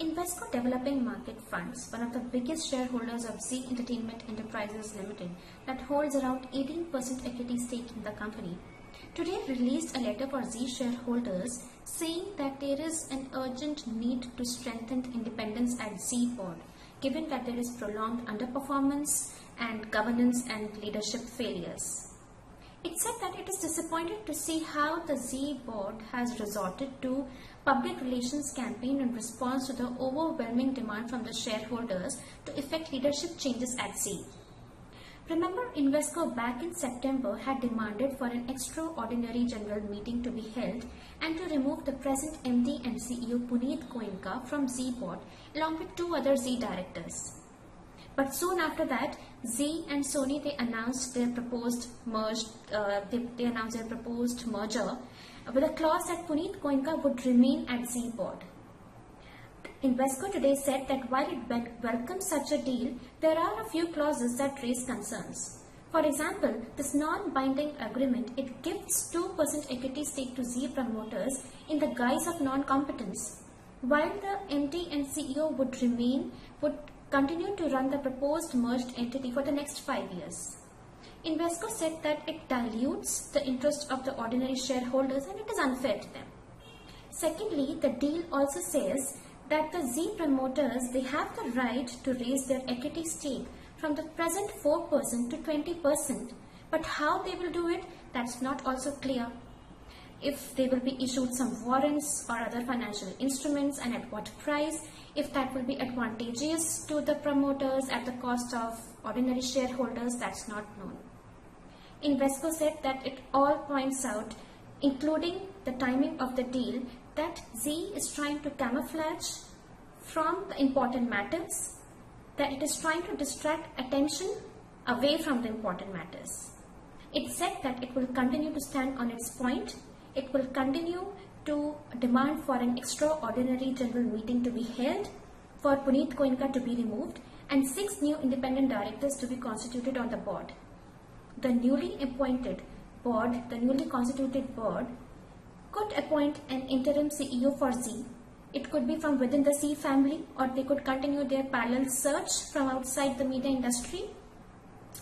Invesco Developing Markets Fund, one of the biggest shareholders of Zee Entertainment Enterprises Ltd, that holds around 18% equity stake in the company, today released a letter for Zee shareholders saying that there is an urgent need to strengthen independence at Zee board, given that there is prolonged underperformance and governance and leadership failures. It said that it is disappointed to see how the Zee board has resorted to public relations campaign in response to the overwhelming demand from the shareholders to effect leadership changes at Zee. Remember, Invesco back in September had demanded for an extraordinary general meeting to be held and to remove the present MD and CEO Punit Goenka from Zee board along with two other Zee directors. But soon after that, Zee and Sony announced their proposed merger with a clause that Punit Goenka would remain at Zee board. Invesco today said that while it welcomes such a deal, there are a few clauses that raise concerns. For example, this non-binding agreement, it gives 2% equity stake to Zee promoters in the guise of non-competence, while the MD and CEO would continue to run the proposed merged entity for the next 5 years. Invesco said that it dilutes the interest of the ordinary shareholders and it is unfair to them. Secondly, the deal also says that the Zee promoters, they have the right to raise their equity stake from the present 4% to 20%, but how they will do it, that's not also clear. If they will be issued some warrants or other financial instruments and at what price, if that will be advantageous to the promoters at the cost of ordinary shareholders, that's not known. Invesco said that it all points out, including the timing of the deal, that Zee is trying to camouflage from the important matters, that it is trying to distract attention away from the important matters. It said that it will continue to stand on its point. It will continue to demand for an extraordinary general meeting to be held, for Punit Goenka to be removed, and 6 new independent directors to be constituted on the board. The newly constituted board could appoint an interim CEO for Zee. It could be from within the Zee family, or they could continue their parallel search from outside the media industry.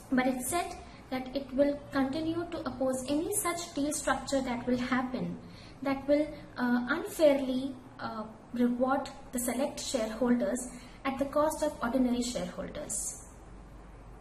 But it said that it will continue to oppose any such deal structure that will happen, that will unfairly reward the select shareholders at the cost of ordinary shareholders.